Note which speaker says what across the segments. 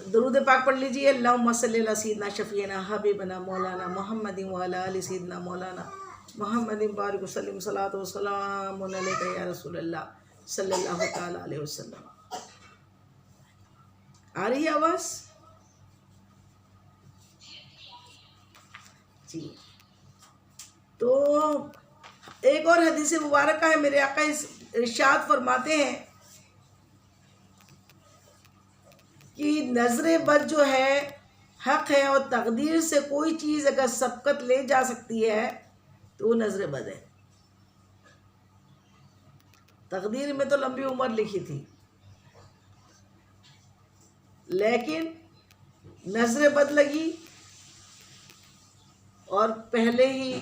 Speaker 1: दरूद पाक पढ़ लीजिए। अल्लाहुम्मा सल्ली अला सय्यिदिना शफीना हबीबना मौलाना मुहम्मदिन व अला आलि सय्यिदिना मौलाना मुहम्मदिन बारिक वसल्लिम सलातो वसलामुन अलैका या रसूलल्लाह सल्लल्लाहु तआला अलैहि वसल्लम। आ रही है आवाज़ जी। तो एक और हदीस मुबारक है, मेरे आका इरशाद फरमाते हैं कि नज़र बद जो है हक़ है, और तकदीर से कोई चीज़ अगर सबकत ले जा सकती है तो वो नज़र बद है। तकदीर में तो लंबी उम्र लिखी थी, लेकिन नज़र बद लगी और पहले ही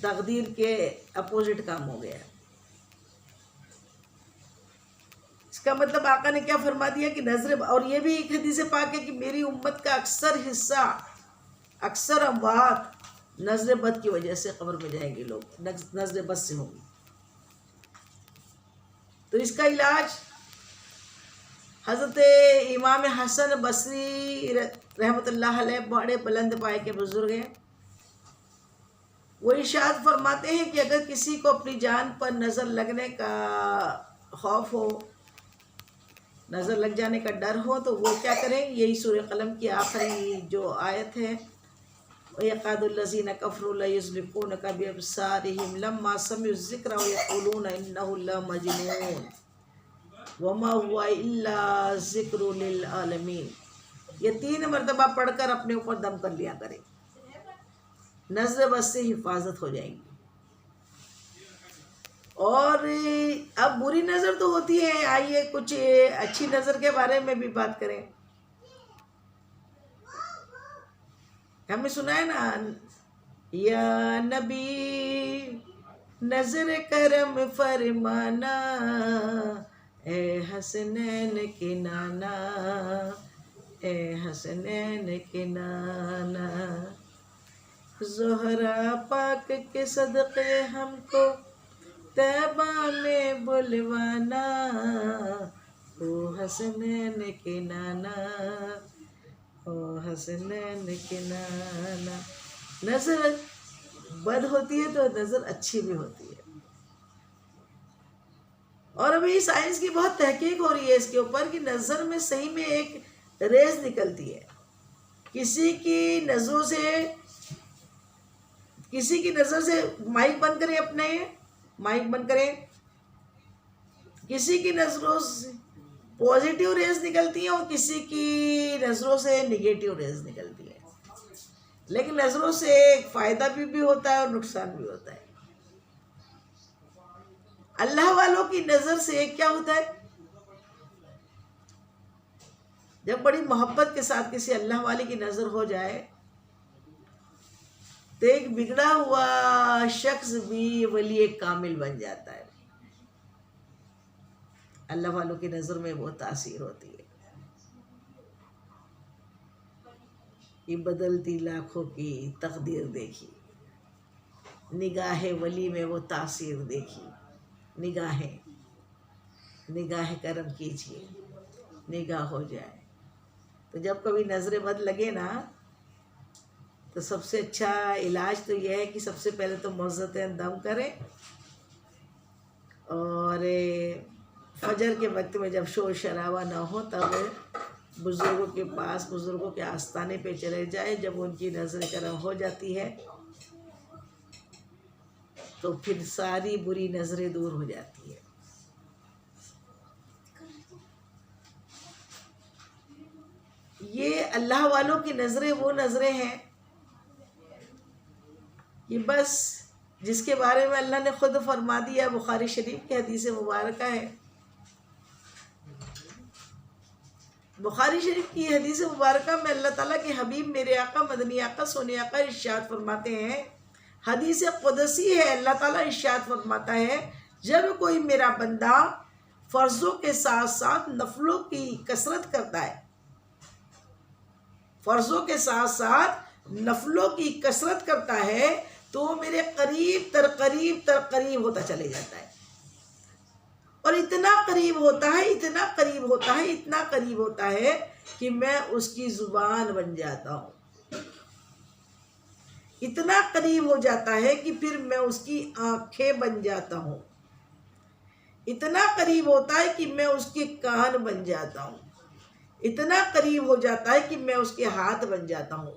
Speaker 1: तकदीर के अपोजिट काम हो गया। इसका मतलब आका ने क्या फरमा दिया कि नजर, और ये भी एक हदीस पाक है कि मेरी उम्मत का अक्सर हिस्सा, अक्सर अमवात नजर बद की वजह से कब्र में जाएंगे लोग, नजर बद से होंगी। तो इसका इलाज हज़रत इमाम हसन बसरी रहमतुल्लाह अलैह बड़े बुलंद पाए के बुजुर्ग हैं। वो इरशाद फरमाते हैं कि अगर किसी को अपनी जान पर नज़र लगने का खौफ हो, नज़र लग जाने का डर हो, तो वो क्या करें। यही सूरह कलम की आखिरी जो आयत है, यकादुल्लज़ीना कफ़रू लयुज़्लिक़ूनका बिअबसारिहिम लम्मा समिअु ज़िक्र व यक़ूलूना इन्नहु लमजनून वमा हुवा इल्ला ज़िक्रुन लिल आलमीन। ये 3 मरतबा पढ़कर अपने ऊपर दम कर लिया करें, नज़र बस से हिफाजत हो जाएंगी। और अब बुरी नज़र तो होती है, आइए कुछ अच्छी नज़र के बारे में भी बात करें। हमें सुना है ना, या नबी नजर करम फरमाना, ए हसनैन के नाना, ए हसनैन के नाना, ज़ोहरा पाक के सदक़े हमको तैबा में बुलवाना, ओ हसनैन के नाना, ओ हसनैन के नाना। नज़र बद होती है तो नज़र अच्छी भी होती है। और अभी साइंस की बहुत तहकीक हो रही है इसके ऊपर कि नज़र में सही में एक रेज निकलती है। किसी की नज़रों से माइक बंद करें, अपने माइक बंद करें। किसी की नज़रों से पॉजिटिव रेज निकलती है और किसी की नज़रों से निगेटिव रेज निकलती है। लेकिन नज़रों से फ़ायदा भी होता है और नुकसान भी होता है। अल्लाह वालों की नज़र से क्या होता है, जब बड़ी मोहब्बत के साथ किसी अल्लाह वाले की नज़र हो जाए तो एक बिगड़ा हुआ शख्स भी वली कामिल बन जाता है। अल्लाह वालों की नज़र में वो तासीर होती है कि बदलती लाखों की तकदीर देखी, निगाह वली में वो तासीर देखी। निगाह करम कीजिए, निगाह हो जाए। तो जब कभी नज़र बद लगे ना, तो सबसे अच्छा इलाज तो यह है कि सबसे पहले तो मुअज़्ज़तन दम करें, और फजर के वक्त में जब शोर शराबा ना हो तब बुज़ुर्गों के पास, बुज़ुर्गों के आस्ताने पे चले जाए। जब उनकी नज़र करम हो जाती है तो फिर सारी बुरी नज़रें दूर हो जाती है। ये अल्लाह वालों की नज़रें वो नज़रें हैं कि बस जिसके बारे में अल्लाह ने खुद फरमा दिया। बुखारी शरीफ की हदीस मुबारक है, बुखारी शरीफ की हदीस मुबारक में अल्लाह ताला के हबीब मेरे आका मदनी आका सोने आका इरशाद फरमाते हैं, हदीस कुदसी है। अल्लाह ताला इरशाद फरमाता है, जब कोई मेरा बंदा फ़र्ज़ों के साथ साथ नफलों की कसरत करता है, फ़र्ज़ों के साथ साथ नफलों की कसरत करता है, तो मेरे करीब तर करीब होता चले जाता है। और इतना करीब होता है, इतना करीब होता है, इतना करीब होता है कि मैं उसकी जुबान बन जाता हूँ। इतना करीब हो जाता है कि फिर मैं उसकी आंखें बन जाता हूँ। इतना करीब होता है कि मैं उसके कान बन जाता हूँ। इतना करीब हो जाता है कि मैं उसके हाथ बन जाता हूँ।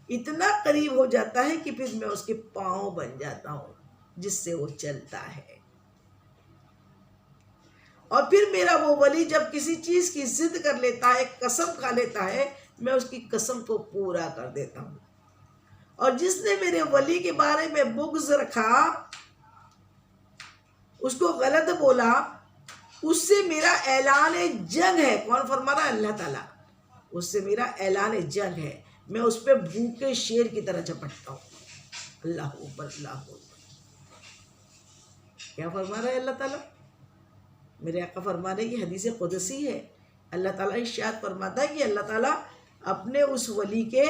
Speaker 1: इतना करीब हो जाता है कि फिर मैं उसके पाँव बन जाता हूँ जिससे वो चलता है। और फिर मेरा वो वली जब किसी चीज की जिद कर लेता है, कसम खा लेता है, मैं उसकी कसम को पूरा कर देता हूँ। और जिसने मेरे वली के बारे में बुग़्ज़ रखा, उसको गलत बोला, उससे मेरा ऐलान जंग है। कौन फरमा रहा है? अल्लाह ताला। उससे मेरा ऐलान जंग है, मैं उस पर भूखे शेर की तरह झपटता हूँ। अल्लाह अकबर, अल्लाह अकबर। क्या फरमा रहा है अल्लाह ताला? मेरे आका फरमा रहे की हदीस कुदसी है। अल्लाह ताला इरशाद फरमाता है कि अल्लाह ताला अपने उस वली के,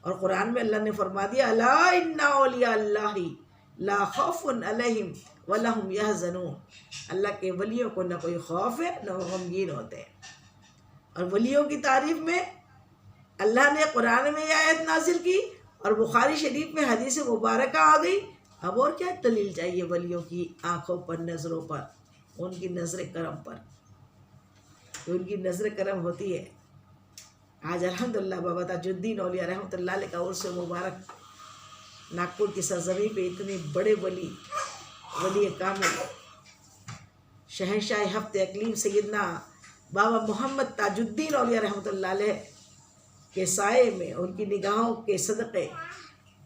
Speaker 1: और कुरान में अल्लाह ने फरमा दिया, अला इन्ना औलिया अल्लाहि ला खौफुन अलैहिम वला हुम यहज़नून। अल्लाह के वलियों को न कोई खौफ है, न वो गमगीन होते हैं। और वलियों की तारीफ में अल्लाह ने कुरान में यह आयत नाजिल की और बुखारी शरीफ में हदीस मुबारक आ गई। अब और क्या दलील चाहिए वलियों की आँखों पर, नज़रों पर, उनकी नज़र करम पर? तो उनकी नज़र करम होती है। आज अल्हम्दुलिल्लाह बाबा ताजुद्दीन औलिया रहमतुल्लाह अलैह का उर्स मुबारक नागपुर की सरजमी पे इतने बड़े वली कामिल शहंशाह हफ्ते अकलीम सैयदना बाबा मोहम्मद ताजुद्दीन औलिया रहमतुल्लाह अलैह के साए में, उनकी निगाहों के सदक़े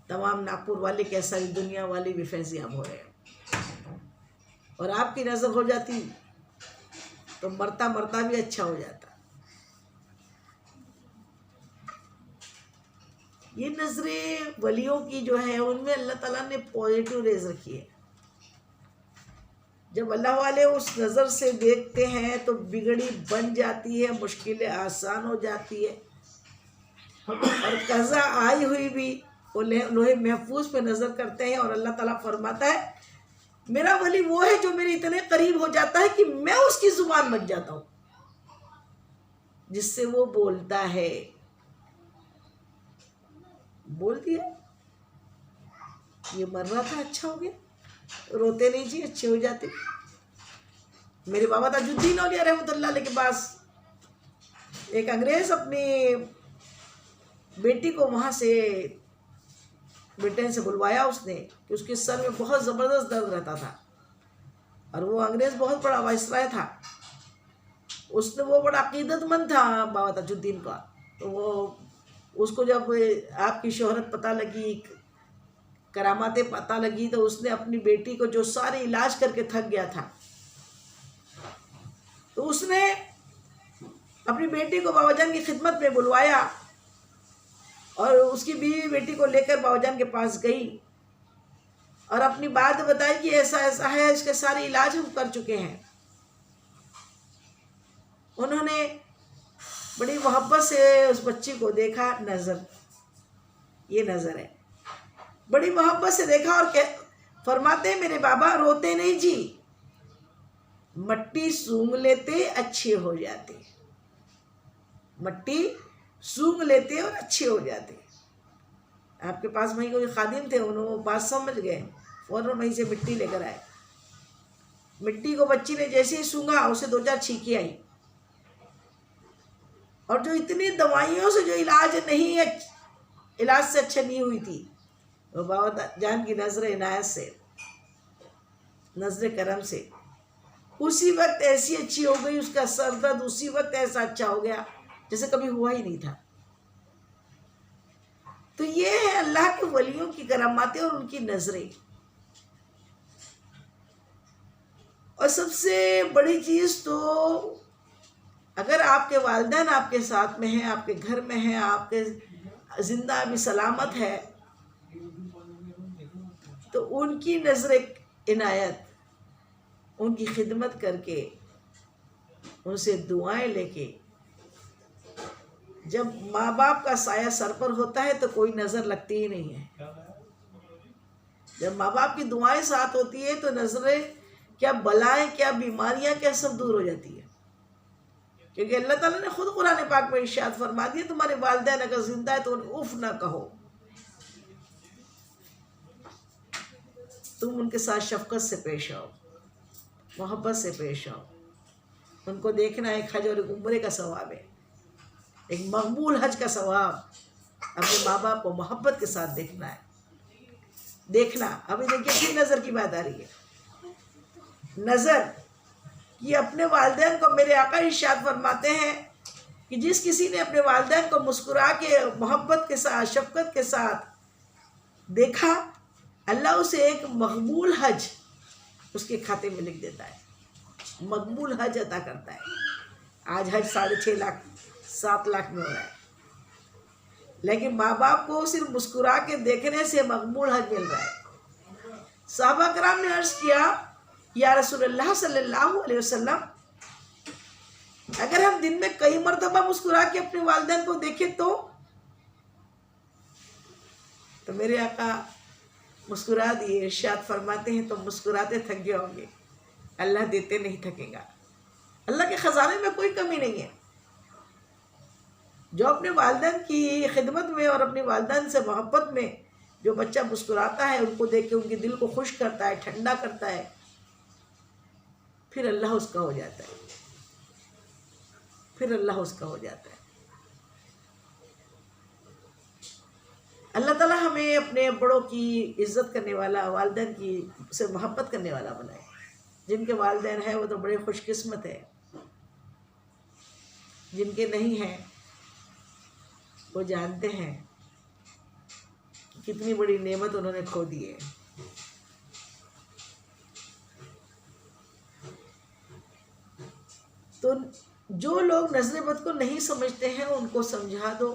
Speaker 1: तमाम नागपुर वाले के सारी दुनिया वाले भी फैज़याब हो रहे हैं। और आपकी नज़र हो जाती तो मरता मरता भी अच्छा हो जाता। ये नज़रें वलियों की जो है, उनमें अल्लाह ताला ने पॉजिटिव रेज रखी है। जब अल्लाह वाले उस नज़र से देखते हैं तो बिगड़ी बन जाती है, मुश्किलें आसान हो जाती है, और कज़ा आई हुई भी वो लोहे महफूज पे नज़र करते हैं। और अल्लाह ताला फरमाता है, मेरा वली वो है जो मेरे इतने करीब हो जाता है कि मैं उसकी ज़ुबान बन जाता हूँ, जिससे वो बोलता है। बोल दिया, ये मर रहा था, अच्छा हो गया, रोते नहीं जी, अच्छे हो जाते। मेरे बाबा ताजुद्दीन औलिया रहमतुल्लाह अलैह के पास एक अंग्रेज अपनी बेटी को वहाँ से ब्रिटेन से बुलवाया उसने कि उसके सर में बहुत ज़बरदस्त दर्द रहता था। और वो अंग्रेज़ बहुत बड़ा वाइसराय था, उसने, वो बड़ा अकीदतमंद था बाबा ताजुद्दीन का। तो वो उसको जब आपकी शोहरत पता लगी, करामातें पता लगी, तो उसने अपनी बेटी को, जो सारे इलाज करके थक गया था, तो उसने अपनी बेटी को बाबाजान की खिदमत में बुलवाया और उसकी बीवी बेटी को लेकर बाबाजान के पास गई और अपनी बात बताई कि ऐसा ऐसा है, इसके सारे इलाज हम कर चुके हैं। उन्होंने बड़ी मोहब्बत से उस बच्ची को देखा, नज़र, ये नज़र है, बड़ी मोहब्बत से देखा और फरमाते, मेरे बाबा रोते नहीं जी, मट्टी सूंघ लेते अच्छे हो जाते, मट्टी सूंघ लेते और अच्छे हो जाते। आपके पास वहीं कोई खादिम थे, उन्होंने वो बात समझ गए, फौरन वहीं से मिट्टी लेकर आए। मिट्टी को बच्ची ने जैसे ही सूंघा, उसे 2-4 छींकी आई। और जो इतनी दवाइयों से जो इलाज से अच्छा नहीं हुई थी, वो बाबा जान की नज़र इनायत से, नज़र करम से उसी वक्त ऐसी अच्छी हो गई, उसका सर दर्द उसी वक्त ऐसा अच्छा हो गया जैसे कभी हुआ ही नहीं था। तो ये है अल्लाह के वलियों की करामातें और उनकी नज़रें। और सबसे बड़ी चीज़ तो, अगर आपके वालिदैन आपके साथ में हैं, आपके घर में हैं, आपके जिंदा भी सलामत है, तो उनकी नज़र इनायत, उनकी खिदमत करके, उनसे दुआएं लेके, जब माँ बाप का साया सर पर होता है तो कोई नज़र लगती ही नहीं है। जब माँ बाप की दुआएं साथ होती है तो नज़रें क्या बलाएं, क्या बीमारियां, क्या सब दूर हो जाती है। क्योंकि अल्लाह ताला ने खुद कुरान पाक में इरशाद फरमा दिया, तुम्हारे वालिदैन अगर जिंदा है तो उन्हें उफ ना कहो, तुम उनके साथ शफकत से पेश आओ, मोहब्बत से पेश आओ। उनको देखना एक हज और एक उम्रे का सवाब है, एक मकबूल हज का सवाब। अपने माँ बाप को मोहब्बत के साथ देखना है। देखना, अभी देखिए फिर नज़र की बात आ रही है। नज़र कि अपने वालिदैन को, मेरे आका इरशाद फरमाते हैं कि जिस किसी ने अपने वालिदैन को मुस्कुरा के, मोहब्बत के साथ, शफकत के साथ देखा, अल्लाह उसे एक मकबूल हज उसके खाते में लिख देता है, मकबूल हज अता करता है। आज हज 6.5 लाख 7 लाख में हो रहा है, लेकिन माँ बाप को सिर्फ मुस्कुरा के देखने से मकबूल हज मिल रहा है। सहाबा कराम ने अर्ज़ किया, या रसूलल्लाह सल्लल्लाहु अलैहि वसल्लम, अगर हम दिन में कई मरतबा मुस्कुरा के अपने वालिदैन को देखें तो मेरे आका मुस्कुरा दिए, इरशाद फरमाते हैं तो मुस्कुराते थक जाओगे, अल्लाह देते नहीं थकेगा। अल्लाह के ख़जाने में कोई कमी नहीं है। जो अपने वालिदैन की खिदमत में और अपने वालिदैन से मोहब्बत में जो बच्चा मुस्कुराता है, उनको देख के उनके दिल को खुश करता है, ठंडा करता है, फिर अल्लाह उसका हो जाता है, फिर अल्लाह उसका हो जाता है। अल्लाह ताला हमें अपने बड़ों की इज़्ज़त करने वाला, वालिदैन की से मोहब्बत करने वाला बनाए। जिनके वालिदैन है वो तो बड़े खुशकिस्मत है, जिनके नहीं हैं वो जानते हैं कि कितनी बड़ी नेमत उन्होंने खो दी है। तो जो लोग नज़र बद को नहीं समझते हैं उनको समझा दो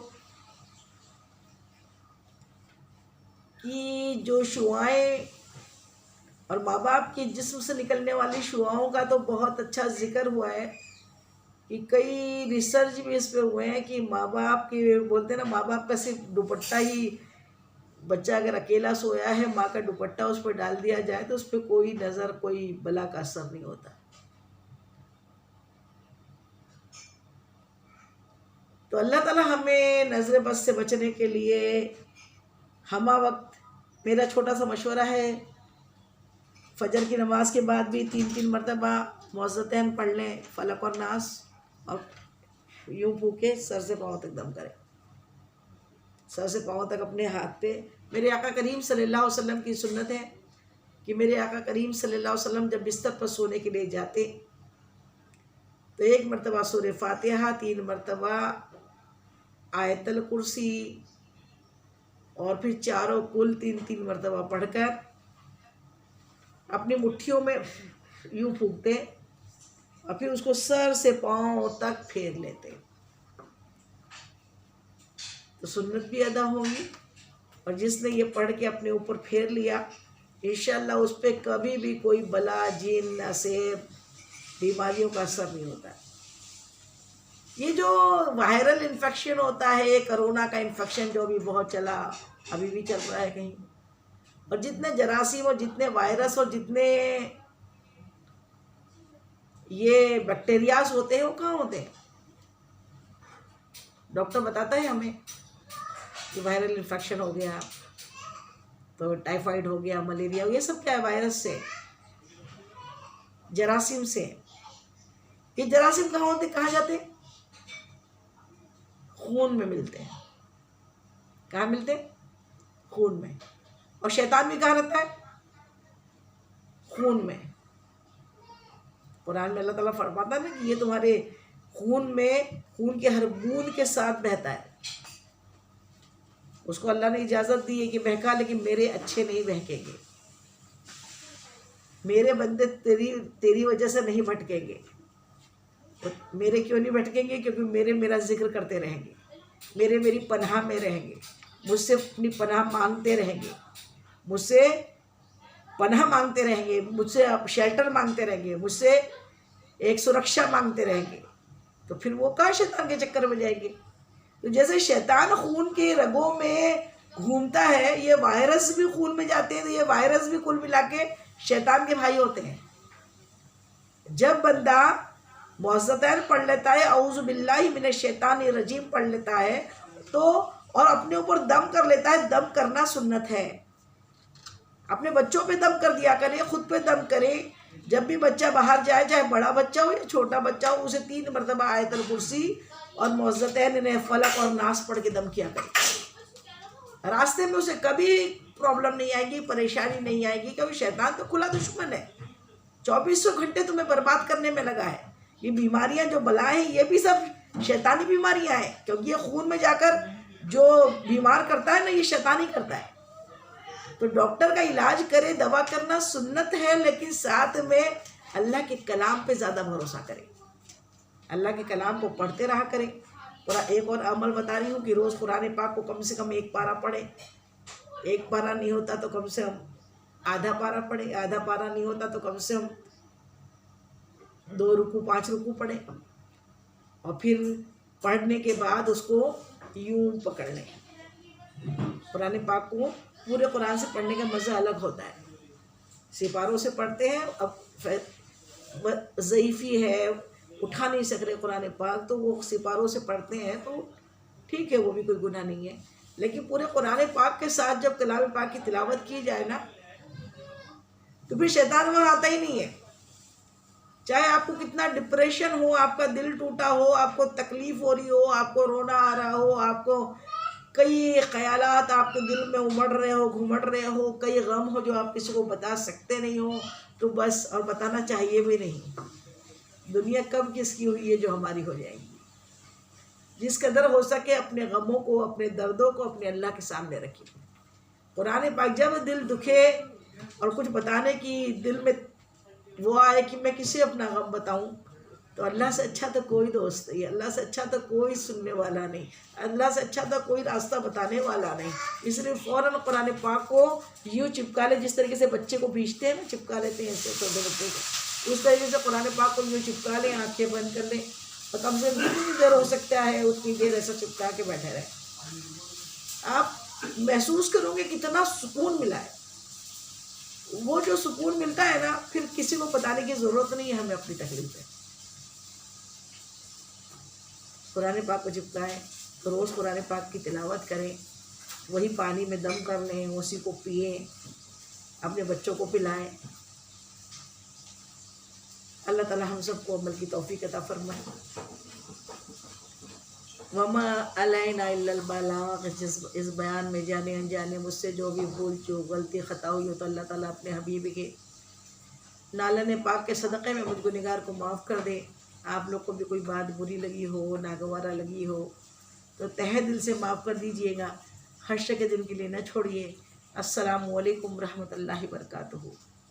Speaker 1: कि जो शुआएं और माँ बाप के जिस्म से निकलने वाली शुआओं का तो बहुत अच्छा जिक्र हुआ है कि कई रिसर्च भी इस पे हुए हैं कि माँ बाप के, बोलते हैं ना, माँ बाप का सिर्फ दुपट्टा ही, बच्चा अगर अकेला सोया है, माँ का दुपट्टा उस पर डाल दिया जाए तो उस पर कोई नज़र, कोई बला का असर नहीं होता। तो अल्लाह ताला हमें नज़र बद से बचने के लिए हमा वक्त, मेरा छोटा सा मशवरा है, फजर की नमाज के बाद भी 3-3 मरतबा मुअज़्ज़तैन पढ़ लें, फलक और नास, और यूँ फूके सर से पाँव तक दम करें, सर से पाँव तक अपने हाथ पे। मेरे आका करीम सल्लल्लाहु अलैहि वसल्लम की सुन्नत है कि मेरे आका करीम सल्लल्लाहु अलैहि वसल्लम जब बिस्तर पर सोने के लिए जाते तो 1 मरतबा सूरह फातिहा, 3 मरतबा आयतल कुर्सी, और फिर चारों कुल 3-3 मरतबा पढ़कर अपनी मुट्ठियों में यूँ फूकते और फिर उसको सर से पाँव तक फेर लेते। तो सुन्नत भी अदा होगी, और जिसने ये पढ़ के अपने ऊपर फेर लिया, इंशाअल्लाह उस पर कभी भी कोई बला, जिन, नसेब, बीमारियों का असर नहीं होता। ये जो वायरल इन्फेक्शन होता है, कोरोना का इन्फेक्शन जो भी बहुत चला, अभी भी चल रहा है कहीं, और जितने जरासीम और जितने वायरस और जितने ये बैक्टीरियाज होते हैं वो कहाँ होते हैं? डॉक्टर बताता है हमें कि वायरल इन्फेक्शन हो गया तो टाइफाइड हो गया, मलेरिया, ये सब क्या है? वायरस से, जरासीम से। ये जरासीम कहाँ होते, कहाँ जाते हैं? खून में मिलते हैं। कहाँ मिलते हैं? खून में। और शैतान भी कहाँ रहता है? खून में। कुरान में अल्लाह ताला फरमाता है ना कि ये तुम्हारे खून में, खून के हर बूंद के साथ बहता है। उसको अल्लाह ने इजाज़त दी है कि बहका, लेकिन मेरे अच्छे नहीं बहकेंगे, मेरे बंदे तेरी वजह से नहीं भटकेंगे। तो मेरे क्यों नहीं भटकेंगे? क्योंकि मेरा जिक्र करते रहेंगे, मेरी पनाह में रहेंगे, मुझसे अपनी पनाह मांगते रहेंगे, मुझसे पनाह मांगते रहेंगे, मुझसे शेल्टर मांगते रहेंगे, मुझसे एक सुरक्षा मांगते रहेंगे। तो फिर वो कहाँ शैतान के चक्कर में जाएंगे? तो जैसे शैतान खून के रगों में घूमता है, ये वायरस भी खून में जाते हैं, तो ये वायरस भी कुल मिला के शैतान के भाई होते हैं। जब बंदा मुअज़्ज़तैन पढ़ लेता है, औज़ु बिल्लाहि मिनश शैतानिर रजीम पढ़ लेता है तो, और अपने ऊपर दम कर लेता है, दम करना सुन्नत है। अपने बच्चों पे दम कर दिया करें, खुद पे दम करें। जब भी बच्चा बाहर जाए, चाहे बड़ा बच्चा हो या छोटा बच्चा हो, उसे 3 मरतबा आयतुल कुर्सी और मुअज़्ज़तैन ने फलक और नास पढ़ के दम किया करें। रास्ते में उसे कभी प्रॉब्लम नहीं आएगी, परेशानी नहीं आएगी, क्योंकि शैतान तो खुला दुश्मन है, 2400 घंटे तुम्हें बर्बाद करने में लगा है। ये बीमारियां जो बलाएं हैं, ये भी सब शैतानी बीमारियां हैं, क्योंकि ये खून में जाकर जो बीमार करता है ना, ये शैतानी करता है। तो डॉक्टर का इलाज करे, दवा करना सुन्नत है, लेकिन साथ में अल्लाह के कलाम पे ज़्यादा भरोसा करें, अल्लाह के कलाम को पढ़ते रहा करें। और एक और अमल बता रही हूँ कि रोज़ कुरान पाक को कम से कम 1 पारा पढ़ें। 1 पारा नहीं होता तो कम से कम आधा पारा पढ़े, आधा पारा नहीं होता तो कम से कम 2 रुकू 5 रुकू पढ़े, और फिर पढ़ने के बाद उसको यूं पकड़ लें। कुरान पाक को पूरे कुरान से पढ़ने का मज़ा अलग होता है। सिपारों से पढ़ते हैं, अब ज़ईफ़ी है, उठा नहीं सक रहे कुरान पाक, तो वो सिपारों से पढ़ते हैं तो ठीक है, वो भी कोई गुनाह नहीं है। लेकिन पूरे कुरान पाक के साथ जब कलाम पाक की तिलावत की जाए ना, तो फिर शैतान वहाँ आता ही नहीं है। चाहे आपको कितना डिप्रेशन हो, आपका दिल टूटा हो, आपको तकलीफ़ हो रही हो, आपको रोना आ रहा हो, आपको कई ख़यालात आपके दिल में उमड़ रहे हो, घुमड़ रहे हो, कई गम हो जो आप किसी को बता सकते नहीं हो, तो बस, और बताना चाहिए भी नहीं। दुनिया कब किसकी हुई है जो हमारी हो जाएगी। जिस कदर हो सके अपने गमों को, अपने दर्दों को अपने अल्लाह के सामने रखिए। कुरान पाक जब दिल दुखे और कुछ बताने की दिल में वो आए कि मैं किसे अपना गम बताऊं, तो अल्लाह से अच्छा तो कोई दोस्त नहीं, अल्लाह से अच्छा तो कोई सुनने वाला नहीं, अल्लाह से अच्छा तो कोई रास्ता बताने वाला नहीं। इसलिए फ़ौरन कुरान पाक को यूँ चिपका ले, जिस तरीके से बच्चे को भीजते हैं ना, चिपका लेते हैं ऐसे छोटे बच्चे को, उस तरीके से कुरान पाक को यूँ चिपका लें, आँखें बंद कर लें, और कम से कम जितनी देर हो सकता है उतनी देर ऐसा चिपका के बैठे रहें। आप महसूस करोगे कितना सुकून मिला है। वो जो सुकून मिलता है ना, फिर किसी को बताने की ज़रूरत नहीं है हमें अपनी तकलीफ है। कुरान पाक को चिपकाएं, तो रोज़ कुरान पाक की तिलावत करें, वही पानी में दम कर लें, उसी को पिएं, अपने बच्चों को पिलाएं। अल्लाह ताला हम सबको अमल की तौफीक अता फरमाए। वमा अलैना इल्लल बलाग। इस बयान में जाने अनजाने मुझसे जो भी भूल चूक गलती ख़ता हुई हो, तो अल्लाह ताला अपने हबीब के नालन पाक के सदक़े में मुझ गुनहगार को माफ़ कर दे। आप लोग को भी कोई बात बुरी लगी हो, नागवारा लगी हो, तो तहे दिल से माफ़ कर दीजिएगा, हश्र के दिन के लिए न छोड़िए। अस्सलामु अलैकुम रहमतुल्लाहि व बरकातुहू।